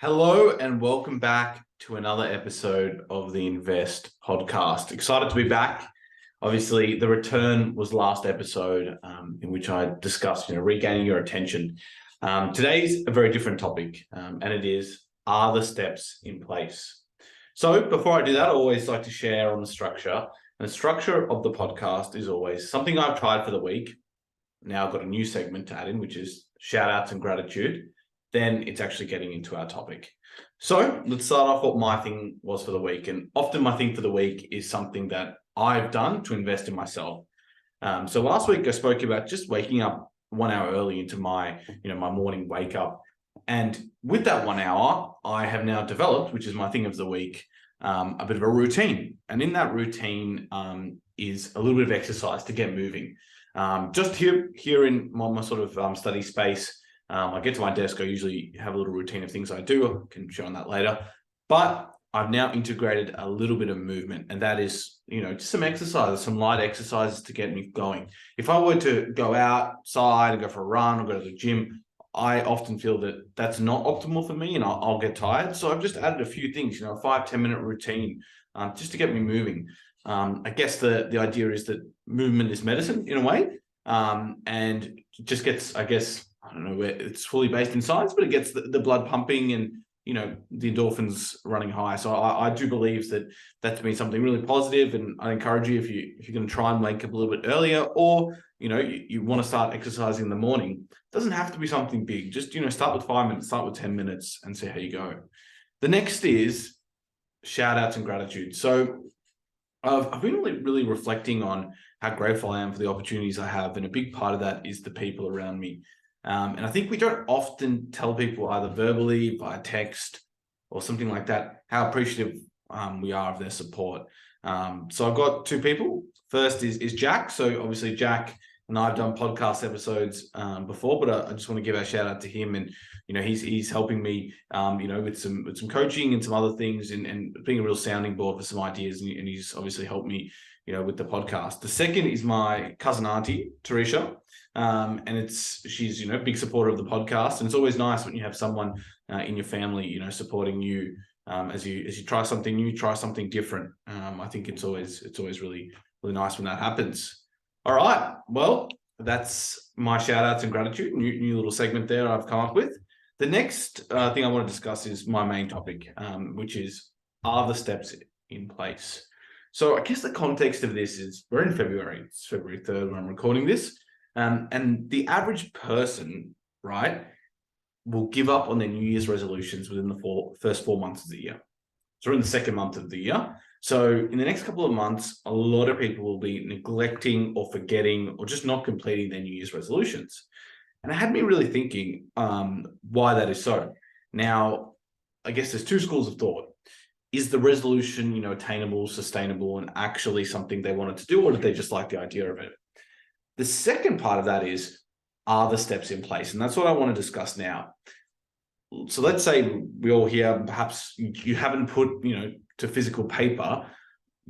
Hello and welcome back to another episode of the Invest podcast. Excited to be back. Obviously, the return was last episode in which I discussed, regaining your attention. Today's a very different topic, and it is, are the steps in place? So before I do that, I always like to share on the structure. And the structure of the podcast is always something I've tried for the week. Now I've got a new segment to add in, which is shout outs and gratitude. Then it's actually getting into our topic. So let's start off what my thing was for the week. And often my thing for the week is something that I've done to invest in myself. So last week I spoke about just waking up 1 hour early into my morning wake up. And with that 1 hour, I have now developed, which is my thing of the week, a bit of a routine. And in that routine is a little bit of exercise to get moving. Just here in my sort of study space, I get to my desk, I usually have a little routine of things I do. I can show on that later. But I've now integrated a little bit of movement, and that is, just some exercises, some light exercises to get me going. If I were to go outside and go for a run or go to the gym, I often feel that that's not optimal for me and I'll get tired. So I've just added a few things, a 5-10 minute routine just to get me moving. I guess the idea is that movement is medicine in a way, and just gets, I guess, I don't know where it's fully based in science, but it gets the blood pumping and, the endorphins running high. So I do believe that to be something really positive, and I encourage you, if you're going to try and wake up a little bit earlier, or, you want to start exercising in the morning, it doesn't have to be something big. Just, start with 5 minutes, start with 10 minutes and see how you go. The next is shout outs and gratitude. So I've been really reflecting on how grateful I am for the opportunities I have. And a big part of that is the people around me. And I think we don't often tell people, either verbally, via text or something like that, how appreciative we are of their support. So I've got two people. First is Jack. So obviously Jack and I've done podcast episodes before, but I just want to give a shout out to him. And, he's helping me, with some coaching and some other things, and being a real sounding board for some ideas. And he's obviously helped me, with the podcast. The second is my cousin auntie, Teresa. And she's, a big supporter of the podcast. And it's always nice when you have someone in your family, supporting you as you try something new, try something different. I think it's always really, really nice when that happens. All right. Well, that's my shout outs and gratitude. New little segment there I've come up with. The next thing I want to discuss is my main topic, which is, are the steps in place? So I guess the context of this is, we're in February. It's February 3rd when I'm recording this. And the average person, right, will give up on their New Year's resolutions within the first 4 months of the year. So we're in the second month of the year. So in the next couple of months, a lot of people will be neglecting or forgetting or just not completing their New Year's resolutions. And it had me really thinking why that is so. Now, I guess there's two schools of thought. Is the resolution, attainable, sustainable, and actually something they wanted to do, or did they just like the idea of it? The second part of that is, are the steps in place? And that's what I want to discuss now. So let's say we all here, perhaps you haven't put, to physical paper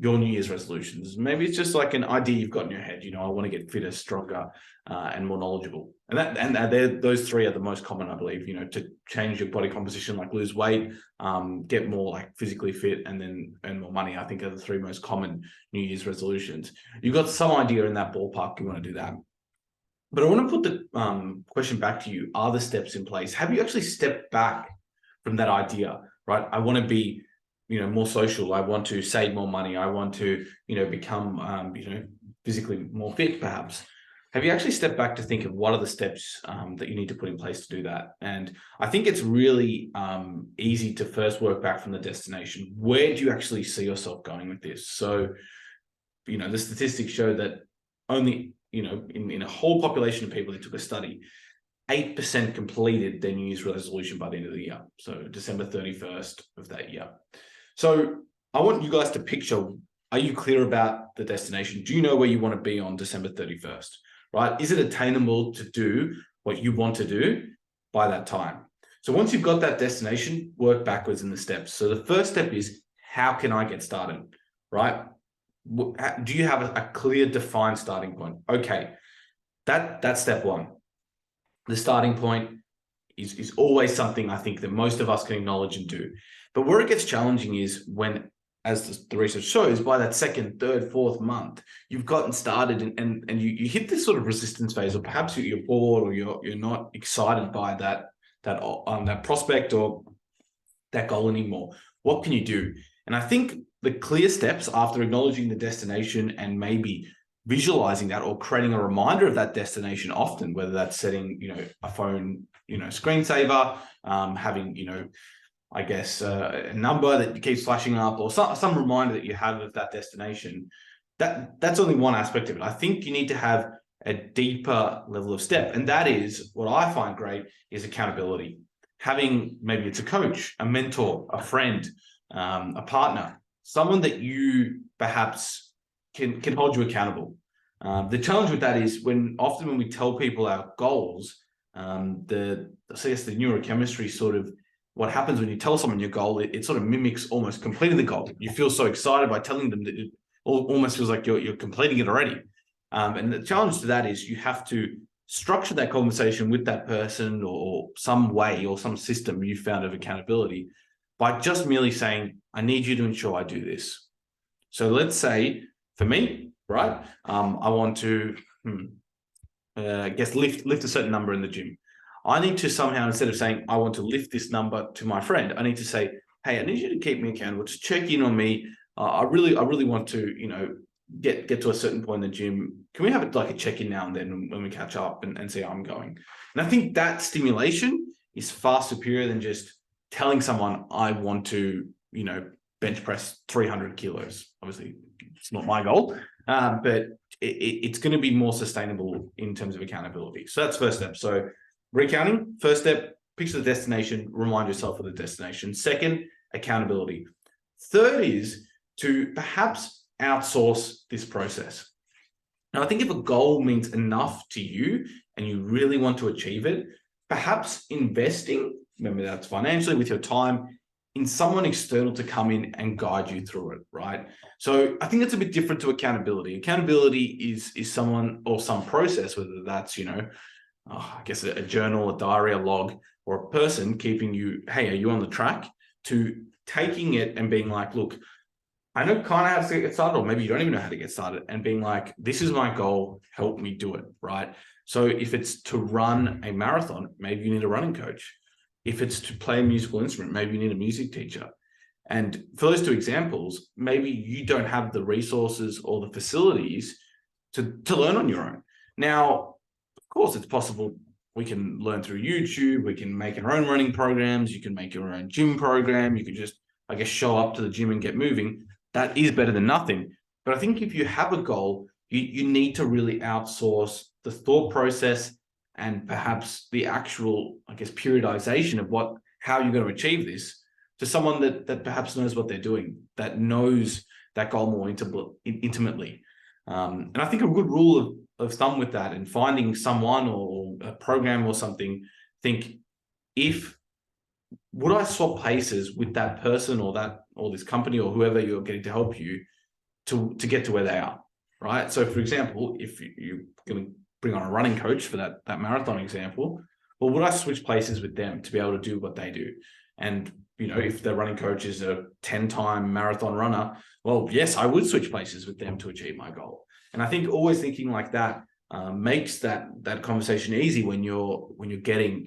your New Year's resolutions. Maybe it's just like an idea you've got in your head. I want to get fitter, stronger, and more knowledgeable. And those three are the most common, I believe. To change your body composition, like lose weight, get more like physically fit, and then earn more money, I think, are the three most common New Year's resolutions. You've got some idea in that ballpark you want to do that. But I want to put the question back to you. Are the steps in place? Have you actually stepped back from that idea, right? I want to be, more social. I want to save more money. I want to, become, physically more fit, perhaps. Have you actually stepped back to think of what are the steps that you need to put in place to do that? And I think it's really easy to first work back from the destination. Where do you actually see yourself going with this? So, the statistics show that only, in a whole population of people, they took a study, 8% completed their New Year's resolution by the end of the year. So December 31st of that year. So I want you guys to picture, are you clear about the destination? Do you know where you want to be on December 31st, right? Is it attainable to do what you want to do by that time? So once you've got that destination, work backwards in the steps. So the first step is, how can I get started, right? Do you have a clear, defined starting point? Okay, that's step one. The starting point is always something I think that most of us can acknowledge and do. But where it gets challenging is when, as the research shows, by that second, third, fourth month, you've gotten started and you hit this sort of resistance phase, or perhaps you're bored, or you're not excited by that prospect or that goal anymore. What can you do? And I think the clear steps after acknowledging the destination and maybe visualizing that or creating a reminder of that destination often, whether that's setting, a phone, screensaver, having, I guess, a number that keeps flashing up, or some reminder that you have of that destination. That's only one aspect of it. I think you need to have a deeper level of step. And that is what I find great is accountability. Having, maybe it's a coach, a mentor, a friend, a partner, someone that you perhaps can hold you accountable. The challenge with that is often when we tell people our goals, the neurochemistry sort of, what happens when you tell someone your goal, it sort of mimics almost completing the goal. You feel so excited by telling them that it almost feels like you're completing it already. And the challenge to that is you have to structure that conversation with that person, or some way or some system you found of accountability, by just merely saying, I need you to ensure I do this. So let's say for me, right, I want to, lift a certain number in the gym. I need to somehow, instead of saying, I want to lift this number to my friend, I need to say, hey, I need you to keep me accountable, just check in on me. I really want to, get to a certain point in the gym. Can we have it like a check-in now and then when we catch up and see how I'm going? And I think that stimulation is far superior than just telling someone I want to, bench press 300 kilos. Obviously, it's not my goal, but it's going to be more sustainable in terms of accountability. So that's first step. So recounting, first step, picture the destination, remind yourself of the destination. Second, accountability. Third is to perhaps outsource this process. Now, I think if a goal means enough to you and you really want to achieve it, perhaps investing, remember that's financially, with your time, in someone external to come in and guide you through it, right? So I think that's a bit different to accountability. Accountability is someone or some process, whether that's, a journal, a diary, a log, or a person keeping you, hey, are you on the track, to taking it and being like, look, I know kind of how to get started, or maybe you don't even know how to get started, and being like, this is my goal, help me do it, right? So if it's to run a marathon, maybe you need a running coach. If it's to play a musical instrument, maybe you need a music teacher. And for those two examples, maybe you don't have the resources or the facilities to learn on your own. Now, of course, it's possible we can learn through YouTube, we can make our own running programs, you can make your own gym program, you can just, show up to the gym and get moving. That is better than nothing. But I think if you have a goal, you need to really outsource the thought process and perhaps the actual, periodization of how you're going to achieve this to someone that perhaps knows what they're doing, that knows that goal more intimately. And I think a good rule of thumb with that, and finding someone or a program or something, would I swap places with that person or this company or whoever you're getting to help you to get to where they are, right? So for example, if you're going to bring on a running coach for that marathon example, well, would I switch places with them to be able to do what they do? And, if the running coach is a 10-time marathon runner, well, yes, I would switch places with them to achieve my goal. And I think always thinking like that makes that conversation easy when you're getting,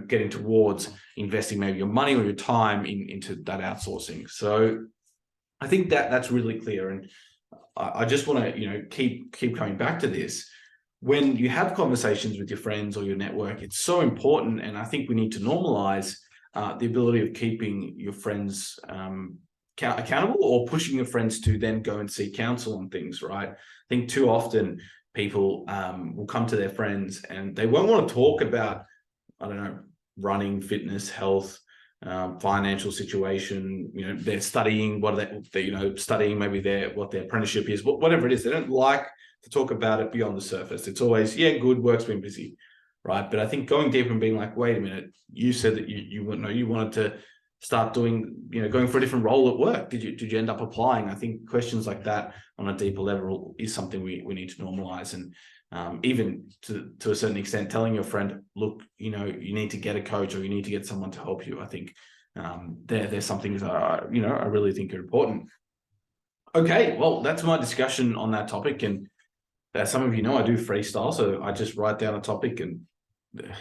getting towards investing maybe your money or your time into that outsourcing. So I think that's really clear. And I just want to, keep coming back to this. When you have conversations with your friends or your network, it's so important. And I think we need to normalize the ability of keeping your friends accountable, or pushing your friends to then go and seek counsel on things, right? I think too often people will come to their friends and they won't want to talk about, running, fitness, health, financial situation. They're studying, what are they studying, maybe what their apprenticeship is, whatever it is. They don't like to talk about it beyond the surface. It's always, good, work's been busy, right? But I think going deeper and being like, wait a minute, you said that you wanted to start doing, going for a different role at work. Did you end up applying? I think questions like that on a deeper level is something we need to normalize. And even to a certain extent, telling your friend, look, you need to get a coach or you need to get someone to help you. I think there's some things that I really think are important. Okay, well, that's my discussion on that topic. And as some of you know, I do freestyle, so I just write down a topic and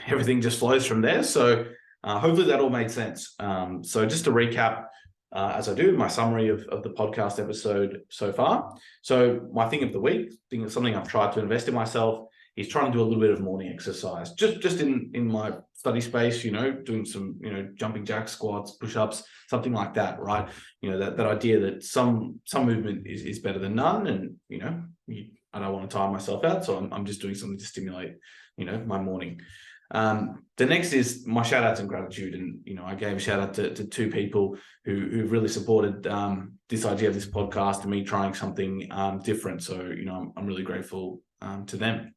everything just flows from there. So hopefully that all made sense. So just to recap, as I do my summary of the podcast episode so far. So my thing of the week, something I've tried to invest in myself, is trying to do a little bit of morning exercise, just in my study space, doing some, jumping jacks, squats, push-ups, something like that, right? That idea that some movement is better than none, and I don't want to tire myself out, so I'm just doing something to stimulate, my morning. The next is my shout outs and gratitude. And, I gave a shout out to two people who've really supported this idea of this podcast and me trying something different. So, I'm really grateful to them.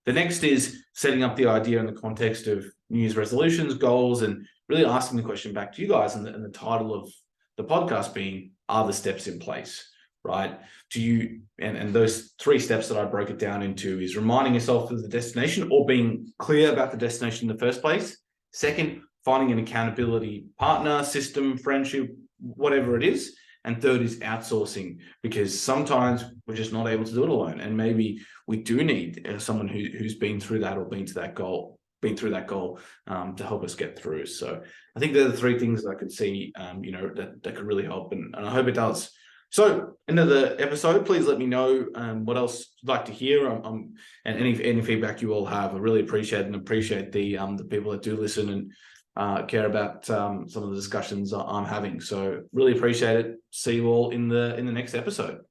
The next is setting up the idea in the context of New Year's resolutions, goals, and really asking the question back to you guys. And the title of the podcast being, are the steps in place? Right? Do you, and those 3 steps that I broke it down into is reminding yourself of the destination or being clear about the destination in the first place. Second, finding an accountability partner, system, friendship, whatever it is. And third is outsourcing, because sometimes we're just not able to do it alone. And maybe we do need someone who's been through that or been through that goal to help us get through. So I think they're the 3 things that I could see, that could really help. And I hope it does. So, end of the episode, please let me know what else you'd like to hear, and any feedback you all have. I really appreciate the people that do listen and care about some of the discussions I'm having. So, really appreciate it. See you all in the next episode.